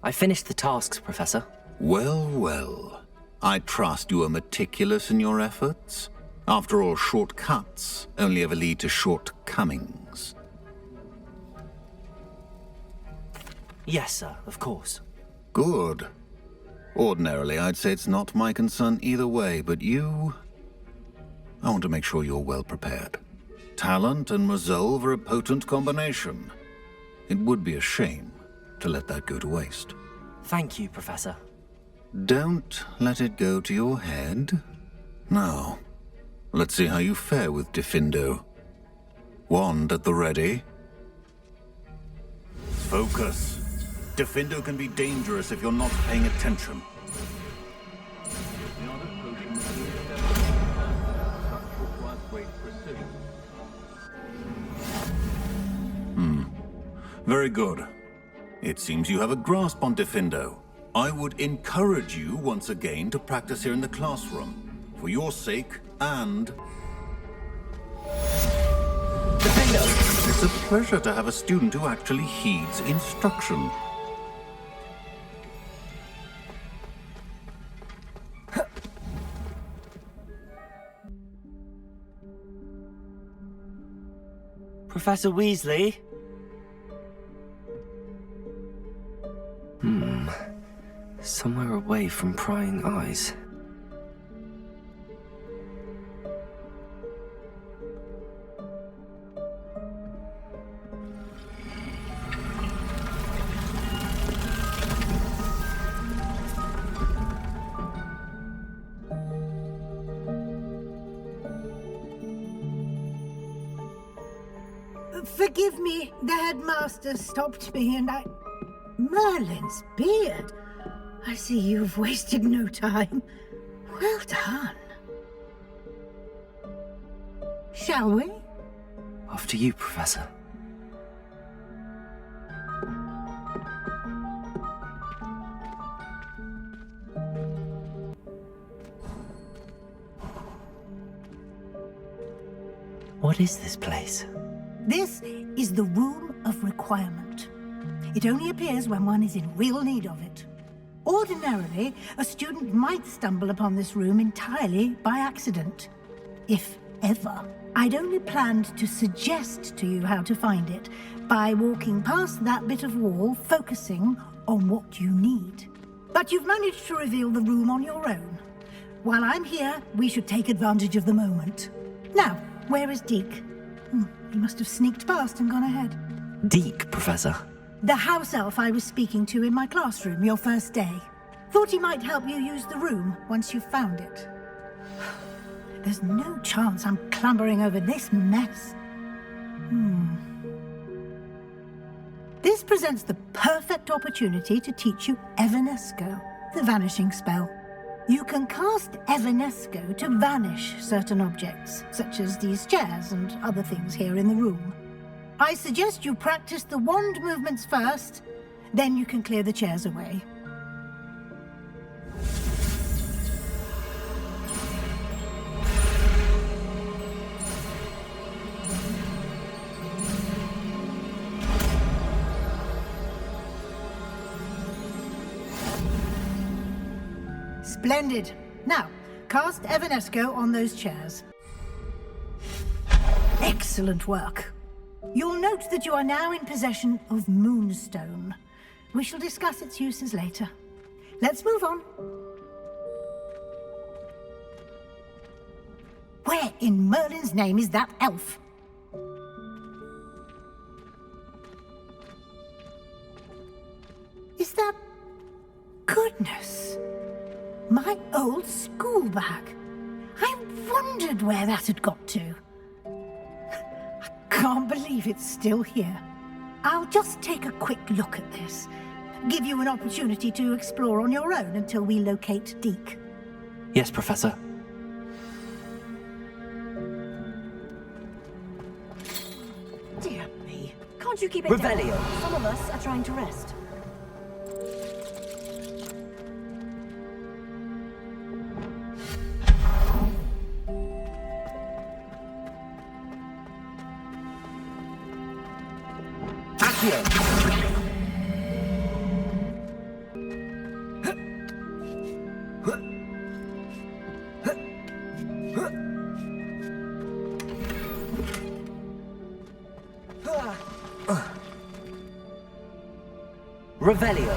I finished the tasks, Professor. Well, well. I trust you are meticulous in your efforts. After all, shortcuts only ever lead to shortcomings. Yes, sir, of course. Good. Ordinarily, I'd say it's not my concern either way, but you... I want to make sure you're well prepared. Talent and resolve are a potent combination. It would be a shame to let that go to waste. Thank you, Professor. Don't let it go to your head. Now, let's see how you fare with Diffindo. Wand at the ready. Focus. Diffindo can be dangerous if you're not paying attention. Very good. It seems you have a grasp on Diffindo. I would encourage you once again to practice here in the classroom. For your sake and... Diffindo! It's a pleasure to have a student who actually heeds instruction. Professor Weasley? Somewhere away from prying eyes. Forgive me, the headmaster stopped me and I... Merlin's beard! I see you've wasted no time. Well done. Shall we? After you, Professor. What is this place? This is the Room of Requirement. It only appears when one is in real need of it. Ordinarily, a student might stumble upon this room entirely by accident. If ever. I'd only planned to suggest to you how to find it by walking past that bit of wall, focusing on what you need. But you've managed to reveal the room on your own. While I'm here, we should take advantage of the moment. Now, where is Deke? He must have sneaked past and gone ahead. Deke, Professor. The house elf I was speaking to in my classroom your first day. Thought he might help you use the room once you've found it. There's no chance I'm clambering over this mess. This presents the perfect opportunity to teach you Evanesco, the vanishing spell. You can cast Evanesco to vanish certain objects, such as these chairs and other things here in the room. I suggest you practice the wand movements first, then you can clear the chairs away. Splendid. Now, cast Evanesco on those chairs. Excellent work. You'll note that you are now in possession of Moonstone. We shall discuss its uses later. Let's move on. Where in Merlin's name is that elf? Is that... Goodness! My old school bag. I wondered where that had got to. Can't believe it's still here. I'll just take a quick look at this. Give you an opportunity to explore on your own until we locate Deke. Yes, Professor. Dear me. Can't you keep it Revelio. down? Some of us are trying to rest. Revelio.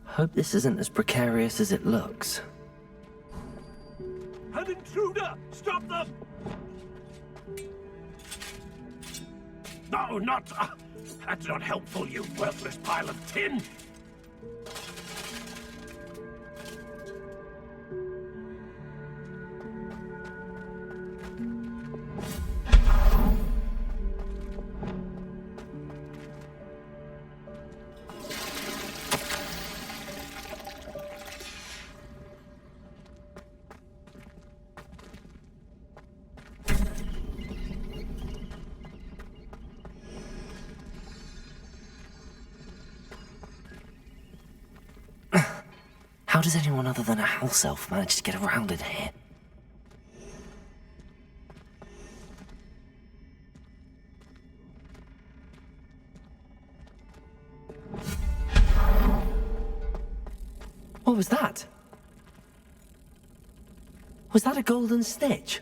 Hope this isn't as precarious as it looks. An intruder! Stop them! No, not... that's not helpful, you worthless pile of tin! How does anyone other than a house elf manage to get around in here? What was that? Was that a golden stitch?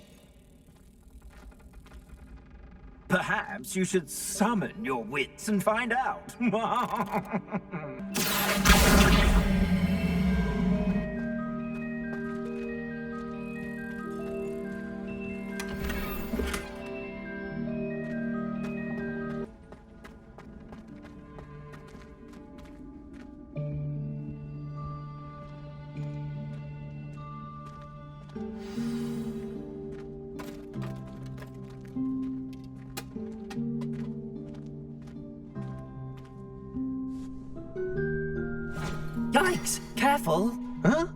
Perhaps you should summon your wits and find out. Yikes! Careful! Huh?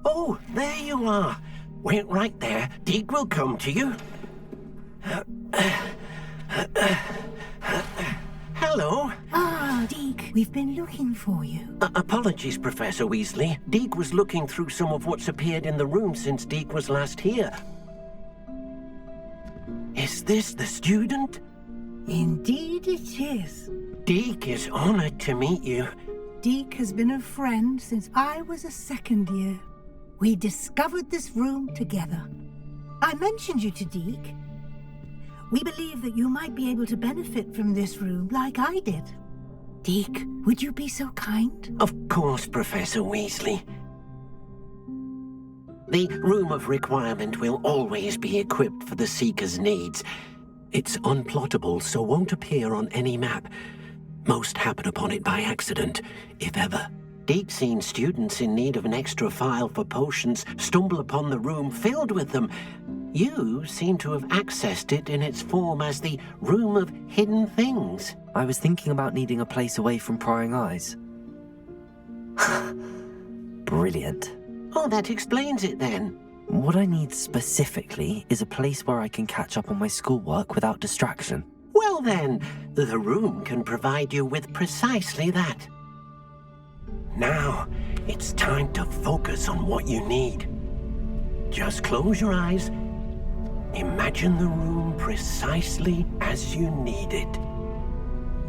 Oh, there you are. Wait right there. Deke will come to you. Hello. Ah, Deke, we've been looking for you. Apologies, Professor Weasley. Deke was looking through some of what's appeared in the room since Deke was last here. Is this the student? Indeed it is. Deke is honored to meet you. Deke has been a friend since I was a second year. We discovered this room together. I mentioned you to Deke. We believe that you might be able to benefit from this room like I did. Deke, would you be so kind? Of course, Professor Weasley. The Room of Requirement will always be equipped for the Seeker's needs. It's unplottable, so won't appear on any map. Most happen upon it by accident, if ever. Deke's seen students in need of an extra file for potions stumble upon the room filled with them. You seem to have accessed it in its form as the Room of Hidden Things. I was thinking about needing a place away from prying eyes. Brilliant. Oh, that explains it then. What I need specifically is a place where I can catch up on my schoolwork without distraction. Well then, the room can provide you with precisely that. Now, it's time to focus on what you need. Just close your eyes. Imagine the room precisely as you need it.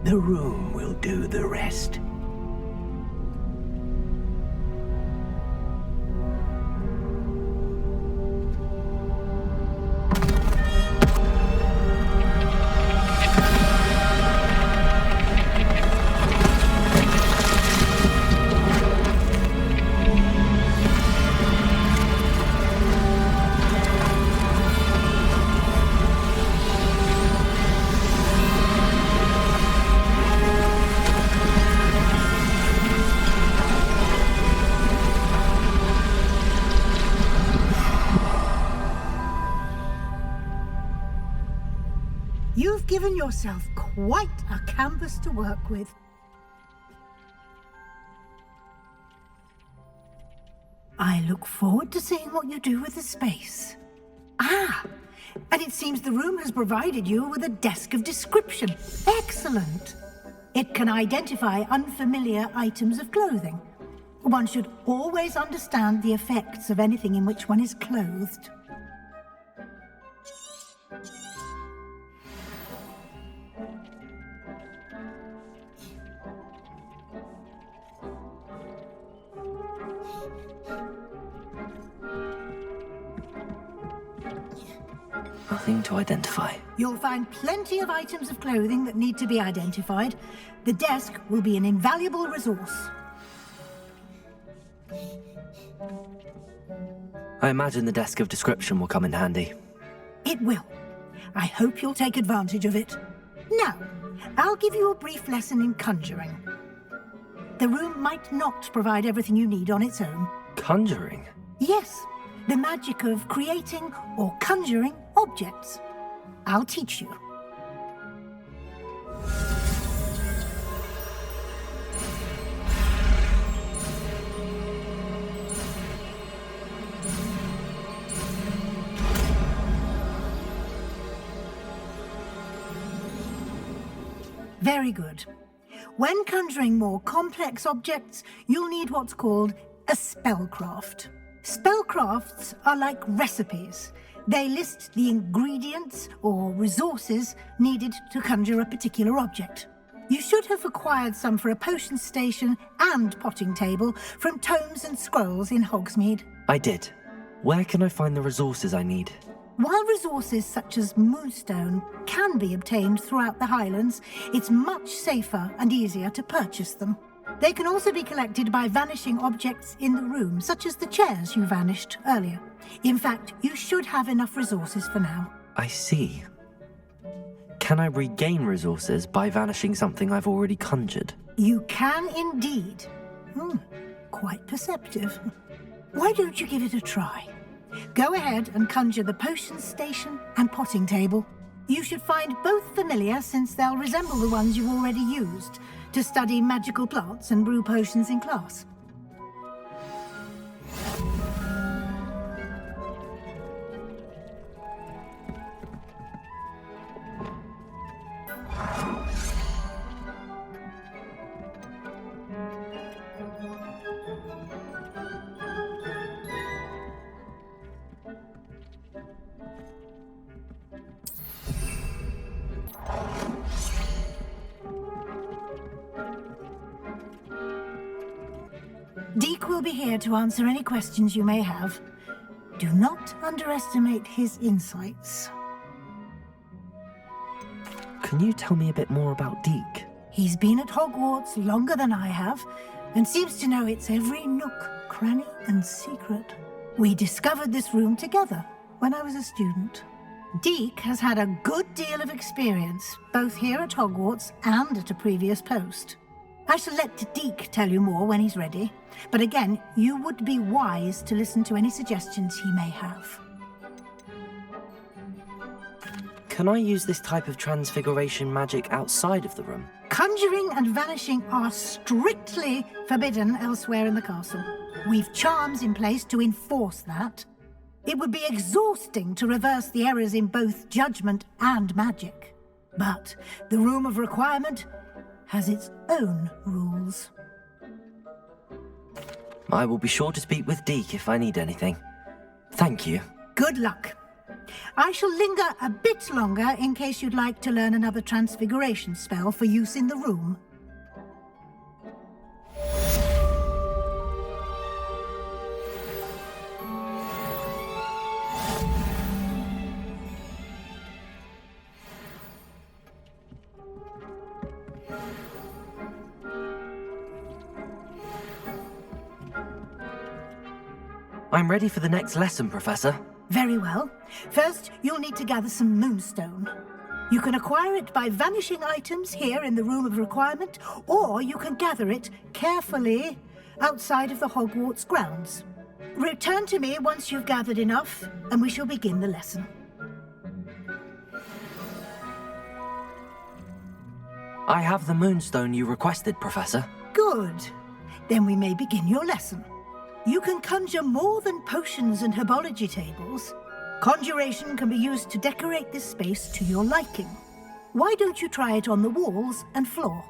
The room will do the rest. You've given yourself quite a canvas to work with. I look forward to seeing what you do with the space. Ah, and it seems the room has provided you with a desk of description. Excellent. It can identify unfamiliar items of clothing. One should always understand the effects of anything in which one is clothed. Nothing to identify. You'll find plenty of items of clothing that need to be identified. The desk will be an invaluable resource. I imagine the desk of description will come in handy. It will. I hope you'll take advantage of it. Now, I'll give you a brief lesson in conjuring. The room might not provide everything you need on its own. Conjuring? Yes, the magic of creating or conjuring objects. I'll teach you. Very good. When conjuring more complex objects, you'll need what's called a spellcraft. Spellcrafts are like recipes. They list the ingredients or resources needed to conjure a particular object. You should have acquired some for a potion station and potting table from tomes and scrolls in Hogsmeade. I did. Where can I find the resources I need? While resources such as moonstone can be obtained throughout the Highlands, it's much safer and easier to purchase them. They can also be collected by vanishing objects in the room, such as the chairs you vanished earlier. In fact, you should have enough resources for now. I see. Can I regain resources by vanishing something I've already conjured? You can indeed. Quite perceptive. Why don't you give it a try? Go ahead and conjure the potion station and potting table. You should find both familiar, since they'll resemble the ones you've already used to study magical plants and brew potions in class. Deke will be here to answer any questions you may have. Do not underestimate his insights. Can you tell me a bit more about Deke? He's been at Hogwarts longer than I have, and seems to know its every nook, cranny, and secret. We discovered this room together when I was a student. Deke has had a good deal of experience, both here at Hogwarts and at a previous post. I shall let Deke tell you more when he's ready, but again, you would be wise to listen to any suggestions he may have. Can I use this type of transfiguration magic outside of the room? Conjuring and vanishing are strictly forbidden elsewhere in the castle. We've charms in place to enforce that. It would be exhausting to reverse the errors in both judgment and magic. But the Room of Requirement has its own rules. I will be sure to speak with Deke if I need anything. Thank you. Good luck. I shall linger a bit longer in case you'd like to learn another transfiguration spell for use in the room. I'm ready for the next lesson, Professor. Very well. First, you'll need to gather some moonstone. You can acquire it by vanishing items here in the Room of Requirement, or you can gather it carefully outside of the Hogwarts grounds. Return to me once you've gathered enough, and we shall begin the lesson. I have the moonstone you requested, Professor. Good. Then we may begin your lesson. You can conjure more than potions and herbology tables. Conjuration can be used to decorate this space to your liking. Why don't you try it on the walls and floor?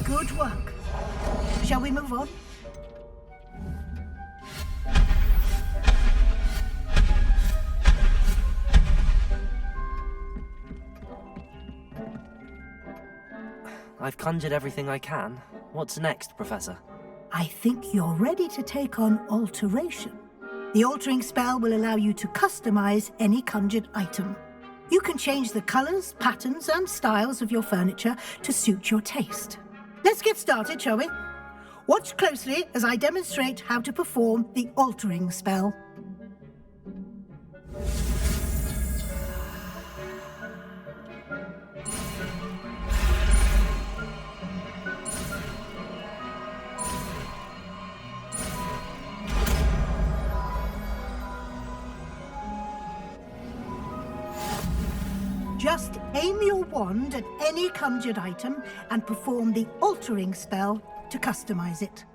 Good work. Shall we move on? I've conjured everything I can. What's next, Professor? I think you're ready to take on alteration. The altering spell will allow you to customize any conjured item. You can change the colors, patterns, and styles of your furniture to suit your taste. Let's get started, shall we? Watch closely as I demonstrate how to perform the altering spell. Just aim your wand at any conjured item and perform the altering spell to customize it.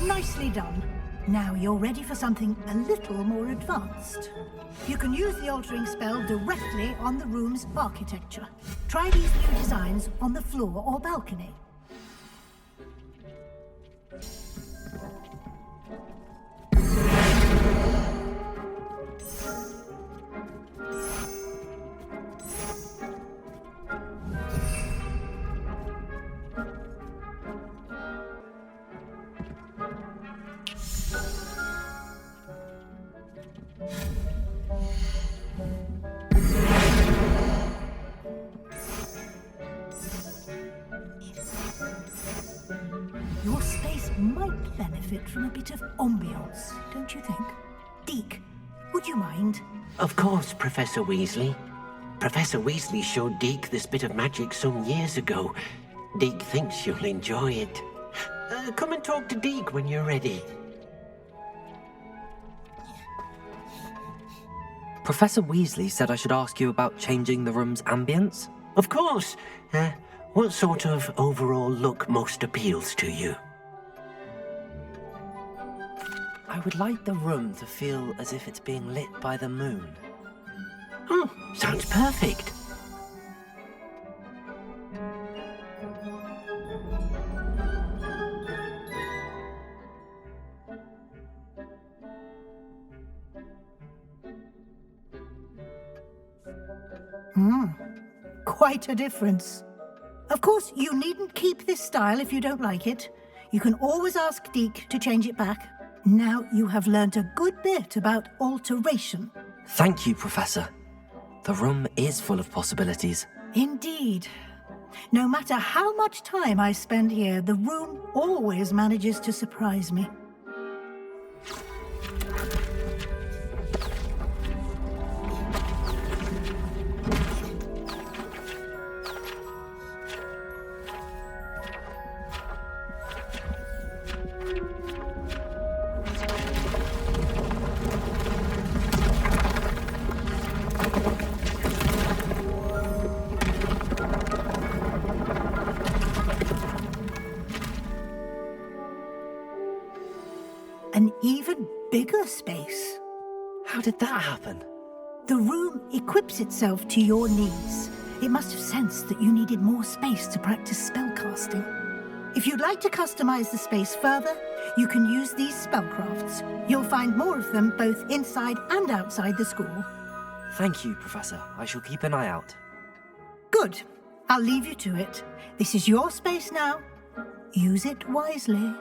Nicely done. Now you're ready for something a little more advanced. You can use the altering spell directly on the room's architecture. Try these new designs on the floor or balcony. Your space might benefit from a bit of ambiance, don't you think? Deke, would you mind? Of course, Professor Weasley. Professor Weasley showed Deke this bit of magic some years ago. Deke thinks you'll enjoy it. Come and talk to Deke when you're ready. Professor Weasley said I should ask you about changing the room's ambience? Of course. What sort of overall look most appeals to you? I would like the room to feel as if it's being lit by the moon. Oh, sounds perfect. Quite a difference. Of course, you needn't keep this style if you don't like it. You can always ask Deke to change it back. Now you have learnt a good bit about alteration. Thank you, Professor. The room is full of possibilities. Indeed. No matter how much time I spend here, the room always manages to surprise me. an even bigger space. How did that happen? The room equips itself to your needs. It must have sensed that you needed more space to practice spellcasting. If you'd like to customize the space further, you can use these spellcrafts. You'll find more of them both inside and outside the school. Thank you, Professor. I shall keep an eye out. Good. I'll leave you to it. This is your space now. Use it wisely.